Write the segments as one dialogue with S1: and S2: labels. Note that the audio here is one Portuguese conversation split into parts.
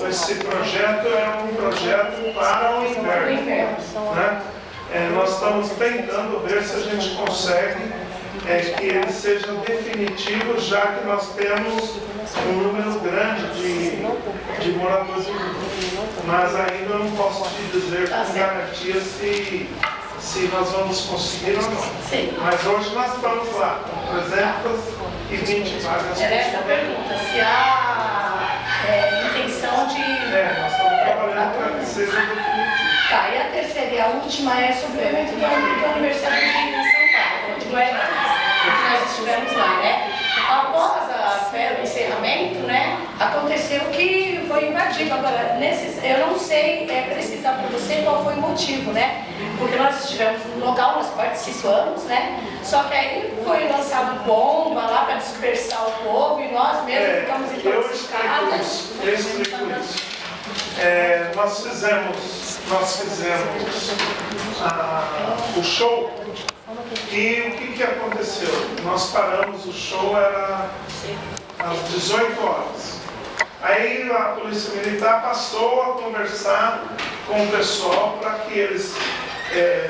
S1: Esse projeto é um projeto para o inverno, né? Nós estamos tentando ver se a gente consegue que ele seja definitivo, já que nós temos um número grande de moradores, mas ainda não posso te dizer com garantia se nós vamos conseguir ou não.
S2: Sim.
S1: Mas hoje nós estamos lá, com 320 vagas.
S2: Era essa a pergunta, se há intenção de...
S1: Nós estamos trabalhando para que seja definitivo.
S2: Tá, e a terceira e a última é sobre o evento do aniversário de São Paulo, de Goiânia, que nós estivemos lá, né? Após o encerramento, né, aconteceu que foi invadido. Agora, eu não sei precisar para você qual foi o motivo, né? Porque nós estivemos no local, nós participamos, né? Só que aí foi lançado bomba lá para dispersar o povo e nós mesmos ficamos intoxicados.
S1: Eu explico isso. Nós fizemos o show e o que aconteceu? Nós paramos o show, era às 18 horas. Aí a Polícia Militar passou a conversar com o pessoal para que eles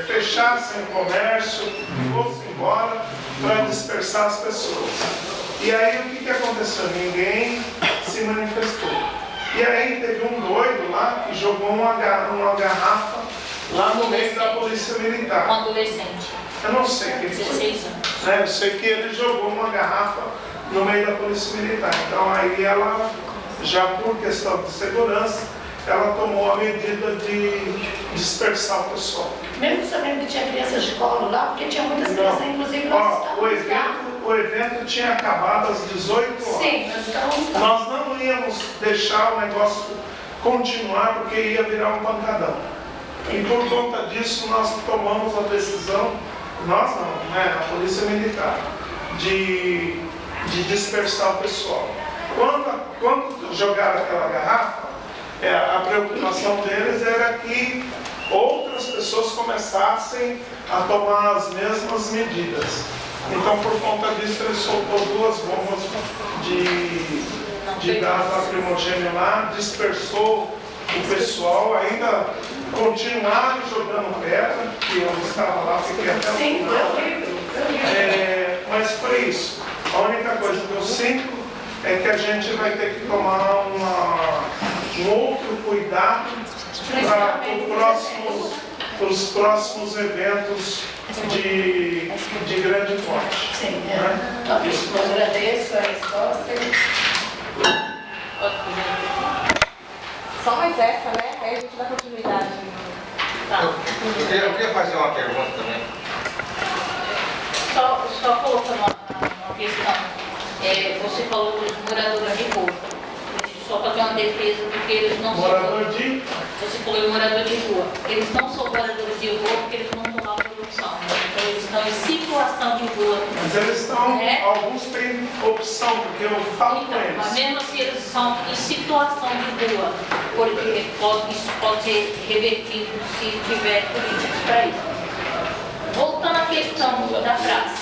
S1: fechassem o comércio, fossem embora para dispersar as pessoas. E aí o que aconteceu? Ninguém se manifestou. E aí teve um doido lá que jogou uma garrafa lá no meio da Polícia Militar.
S3: Um adolescente.
S1: Eu não sei quem foi.
S3: 16 anos.
S1: Eu sei que ele jogou uma garrafa no meio da Polícia Militar. Então aí ela, já por questão de segurança, ela tomou a medida de dispersar o pessoal.
S2: Mesmo sabendo que tinha crianças de colo lá, porque tinha muitas crianças, inclusive nós estávamos lá.
S1: O evento tinha acabado às 18 horas.
S2: Sim, nós estávamos lá.
S1: Nós não íamos deixar o negócio continuar porque ia virar um pancadão. E por conta disso nós tomamos a decisão, nós não, né, a Polícia Militar, de dispersar o pessoal. Quando jogaram aquela garrafa, a preocupação deles era que outras pessoas começassem a tomar as mesmas medidas. Então, por conta disso, ele soltou 2 bombas de gás lacrimogêneo lá, dispersou o pessoal, ainda continuaram jogando pedra, que eu estava lá, fiquei até o final. Mas foi isso. A única coisa que eu sinto é que a gente vai ter que tomar um outro cuidado para os próximos eventos de grande porte.
S2: Sim, eu agradeço a resposta.
S4: Só mais essa, né? Aí a gente dá continuidade.
S3: Tá.
S5: Eu queria fazer uma pergunta também.
S3: Só colocando uma questão. Você falou dos moradores de rua. Só para ter uma defesa, porque eles não Você falou de morador de rua. Eles não são moradores de rua porque eles não estão na produção. Então eles estão em situação de rua.
S1: Mas eles estão, alguns têm opção, porque eu falo com eles.
S3: Mas mesmo assim eles são em situação de rua, porque isso pode ser revertido se tiver políticos para isso. Voltando à questão da praça,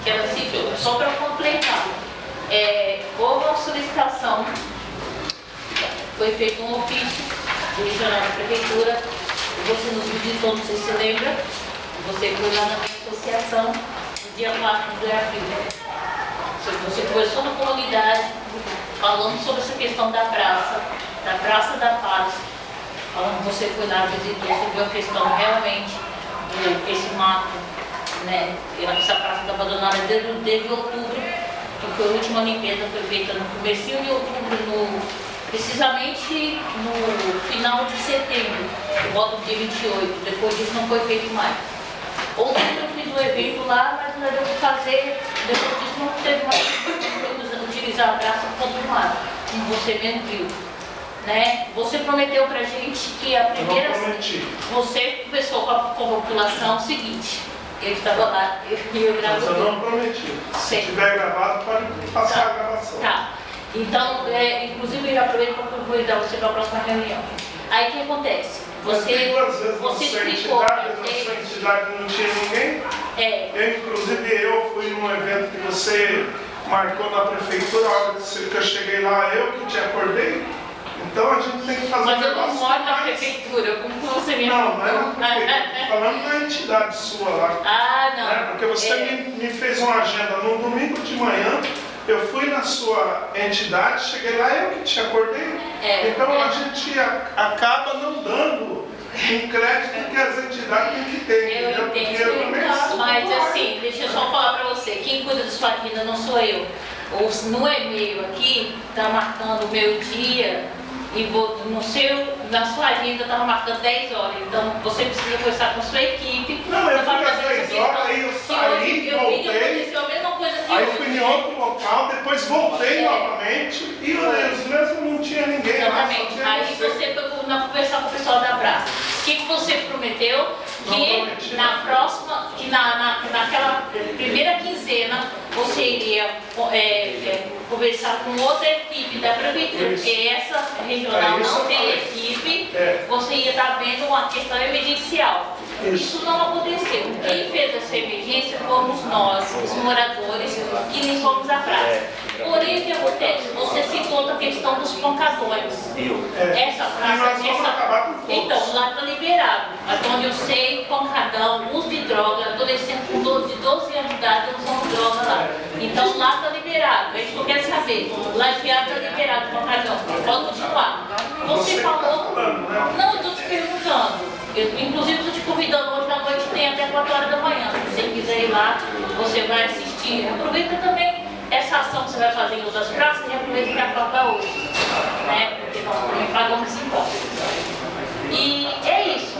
S3: que ela citou, só para completar, houve uma solicitação, foi feito um ofício direcionado à prefeitura, você nos visitou, não sei se você lembra, você foi lá na minha associação no dia 4 de abril. Você conversou na comunidade, falando sobre essa questão da Praça da Paz. Você foi lá, visitou, você viu a questão realmente esse mato, né? Essa praça está abandonada desde outubro, que foi a última limpeza, foi feita no comecinho de outubro, precisamente no final de setembro, volta do dia 28, depois disso não foi feito mais. Outubro eu fiz um evento lá, mas não deu para fazer, depois disso não teve mais utilizar a praça por conta do mato, como você mesmo viu. Né? Você prometeu pra gente que a primeira...
S1: Eu não prometi.
S3: Você conversou com a população o seguinte, eu estava lá, eu gravei.
S1: Mas eu não prometi. Se tiver gravado, pode passar a gravação.
S3: Tá. Então, inclusive eu já aproveito para convidar você para a próxima reunião. Aí o que acontece? Você explicou.
S1: Na sua entidade não tinha ninguém? Inclusive eu fui num evento que você marcou na prefeitura, a hora que eu cheguei lá, eu que te acordei. Então a gente tem que fazer
S3: Mas eu não
S1: negócio
S3: moro na
S1: mais.
S3: prefeitura, como que você me
S1: Não, não é na
S3: falou?
S1: prefeitura, tô falando da entidade sua lá.
S3: Ah, não.
S1: Né? Porque você me fez uma agenda no domingo de manhã, eu fui na sua entidade, cheguei lá, eu que te acordei. Então a gente acaba não dando um crédito que as entidades têm que ter.
S3: Eu
S1: entendeu? Porque
S3: entendo,
S1: eu também sou
S3: mas
S1: popular.
S3: assim, deixa eu só falar pra você, quem cuida da sua vida não sou eu. No e-mail aqui, tá marcando o meu dia e na sua agenda estava marcando 10 horas. Então você precisa conversar com a sua equipe.
S1: Não, eu
S3: pra
S1: fui às
S3: fazer
S1: 10
S3: essa
S1: horas,
S3: questão.
S1: aí eu
S3: Que
S1: saí,
S3: hoje eu vi que
S1: voltei.
S3: aconteceu a mesma coisa que
S1: Aí
S3: hoje.
S1: fui em outro local, depois voltei novamente e os mesmos não tinha ninguém lá, só
S3: Exatamente.
S1: tinha
S3: Aí você foi conversar com o pessoal da praça. O que você prometeu?
S1: Não prometi
S3: Que na próxima, que naquela primeira quinzena você iria conversar com outra equipe da prefeitura,
S1: Isso.
S3: porque essa regional
S1: Isso
S3: não
S1: eu
S3: tem
S1: falei.
S3: equipe,
S1: É.
S3: você ia estar vendo uma questão emergencial.
S1: Isso.
S3: Isso não aconteceu. Quem fez essa emergência fomos nós, os moradores, que limpamos a praça. Porém, o que acontece? Você citou outra questão dos pancadões. Essa
S1: E
S3: praça,
S1: nós vamos acabar com todos.
S3: então, lá está liberado. Até onde eu sei, pancadão, uso de droga, adolescente com 12 anos de idade usando droga lá. Então lá está liberado. É isso que eu quero saber. Lajeado está liberado, pancadão. Pode continuar. Você
S1: Você que tá
S3: falou.
S1: falando, né?
S3: Não, eu estou te perguntando. Inclusive, estou te convidando hoje à noite, tem até 4 horas da manhã. Se você quiser ir lá, você vai assistir. Aproveita também essa ação que você vai fazer em outras praças e aproveita que a prova hoje. Né? Porque nós também pagamos impostos. E é isso.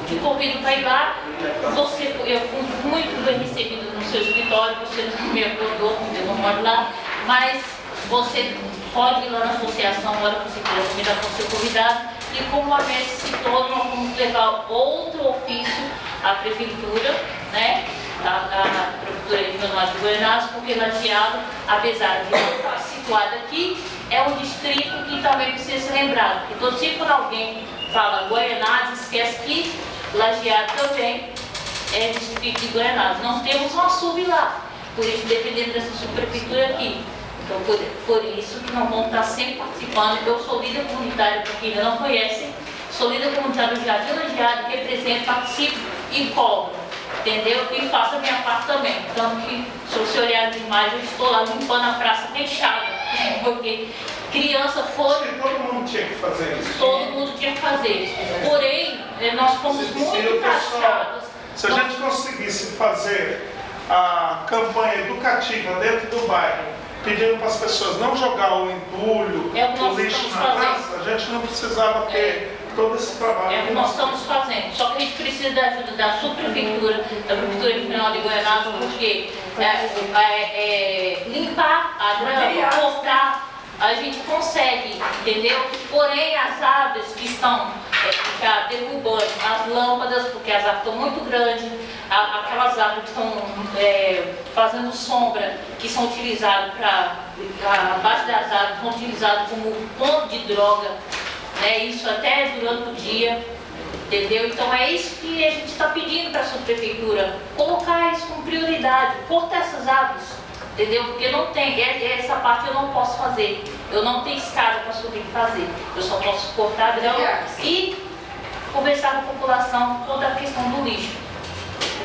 S3: Te convido para ir lá. Eu fui muito bem recebido no seu escritório, você não me acordou, eu não moro lá, mas você pode ir lá na associação, na hora que você quiser convidar para ser convidado. E como a Messi citou, nós vamos levar outro ofício à prefeitura, né? A Prefeitura Regional de Goiás, porque Lajeado, apesar de não estar situado aqui, é um distrito que também precisa ser lembrado. Porque todo dia quando alguém fala Goiás, esquece que Lajeado também é distrito de Goiás. Não temos um açude lá, por isso dependendo dessa subprefeitura aqui. Então, por isso que nós vamos estar sempre participando. Eu sou líder comunitário, para quem ainda não conhece, sou líder comunitário do Jardim Lajeado, represento, participo e cobro. Entendeu? E faço a minha parte também. Tanto que, se você olhar as imagens, eu estou lá limpando a praça fechada. Porque criança foi.
S1: Acho que todo mundo tinha que fazer isso.
S3: Todo mundo tinha que fazer. Porém, nós fomos muito taxados.
S1: Se a gente conseguisse fazer a campanha educativa dentro do bairro, pedindo para as pessoas não jogar o entulho,
S3: É o que nós
S1: o lixo
S3: estamos
S1: na
S3: fazendo.
S1: praça, a gente não precisava ter todo esse trabalho.
S3: É o que nós estamos fazendo. Só que a gente precisa da ajuda da subprefeitura, da Prefeitura Regional de Goiás, porque limpar a grama, cortar, a gente consegue, entendeu? Porém, as árvores que estão já derrubando, as lâmpadas, porque as árvores estão muito grandes, aquelas árvores que estão fazendo sombra, que são utilizadas abaixo das árvores, são utilizadas como ponto de droga, né? Isso até durante o dia, entendeu? Então é isso que a gente está pedindo para a subprefeitura, colocar isso como prioridade, cortar essas árvores, entendeu? Porque não tem, essa parte eu não posso fazer, eu não tenho escada para subir e fazer, eu só posso cortar a grama e conversar com a população toda a questão do lixo,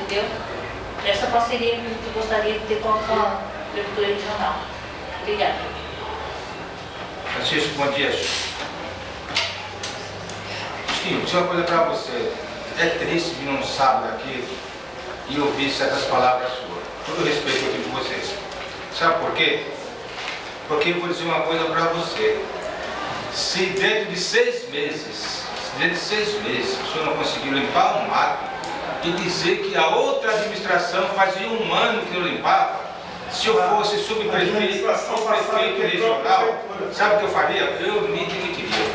S3: entendeu? Essa parceria que eu gostaria de ter com a prefeitura regional. Obrigada.
S5: Francisco, bom dia. Chiquinho, deixa eu uma coisa para você. É triste vir num sábado aqui e ouvir certas palavras suas. Todo o respeito que eu tenho por vocês. Sabe por quê? Porque eu vou dizer uma coisa para você. Se dentro de 6 meses, o senhor não conseguiu limpar um mato e dizer que a outra administração fazia 1 ano que não limpava, se eu fosse subprefeito ou prefeito regional, sabe o que eu faria? Eu me demitiria.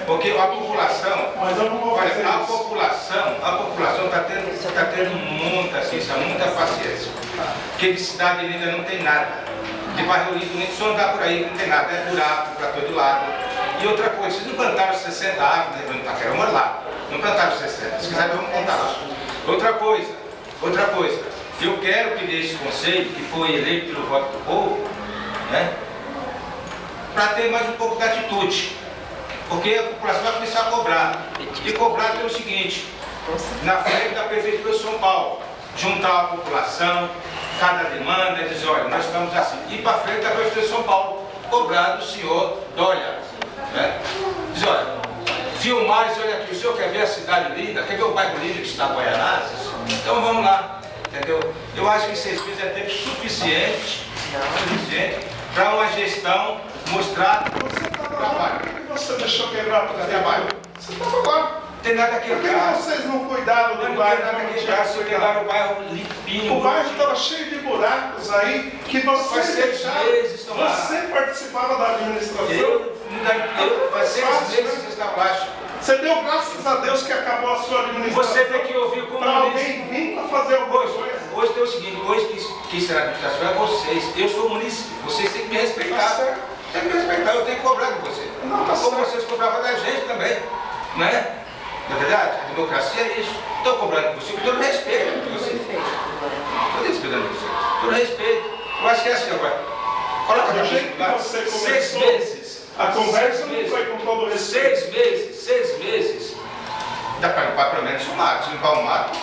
S5: Porque a população,
S1: Mas eu não vou fazer
S5: olha, a
S1: isso.
S5: população está tendo muita paciência. Porque de cidade ainda não tem nada. De bairro limpo, só andar por aí, não tem nada, é buraco para todo lado. E outra coisa, vocês não plantaram 60 árvores no Itaquera, vamos lá. Não plantaram 60, se quiser vamos contar lá. Outra coisa, eu quero pedir esse conselho, que foi eleito pelo voto do povo, né? Para ter mais um pouco de atitude. Porque a população vai começar a cobrar. E cobrar tem o seguinte, na frente da Prefeitura de São Paulo, juntar a população, cada demanda, e dizer, olha, nós estamos assim. Ir para frente da Prefeitura de São Paulo, cobrar do senhor Dória. Né? Diz, olha, filmar e dizer, olha aqui, o senhor quer ver a cidade linda, quer ver o bairro lindo que está em Guaianazes? Então vamos lá, entendeu? Eu acho que 6 meses é tempo suficiente para uma gestão mostrar
S1: Você estava lá,
S5: trabalho.
S1: por que você deixou quebrar o
S5: Trabalho.
S1: Você estava lá.
S5: Não tem nada a
S1: Por que
S5: quebrar.
S1: vocês não cuidaram
S5: Eu
S1: do
S5: não tenho
S1: bairro?
S5: nada a
S1: como tinha
S5: quebrar,
S1: que
S5: se eu
S1: cuidar?
S5: levar o bairro limpinho.
S1: O bairro estava cheio de buracos aí que você
S5: Faz 6
S1: deixava.
S5: meses estão lá.
S1: Você participava da administração.
S5: Faz 6 meses que vocês estão lá.
S1: Você deu graças a Deus que acabou a sua administração.
S5: Você tem que ouvir como
S1: para alguém vir para fazer alguma coisa.
S5: Hoje tem o seguinte, hoje quem será a administração é vocês. Eu sou munícipe, vocês têm que me respeitar.
S1: Tá certo.
S5: Tem que me respeitar, eu tenho que cobrar de você.
S1: Não, tá
S5: Como
S1: certo.
S5: vocês cobravam da gente também. Né? Não é verdade? A democracia é isso. Estou cobrando de você com todo respeito de você. Estou respeitando você. Todo respeito. Eu acho que é assim agora. Coloca
S1: Do
S5: a
S1: jeito que você começou,
S5: 6 meses.
S1: A conversa
S5: 6
S1: não
S5: meses.
S1: foi com todo respeito.
S5: 6 meses. Dá para limpar pelo menos o mato. Se limpar o mato.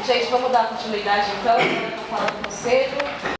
S4: Gente, vamos dar continuidade então. Agora eu tô falando com o conselho.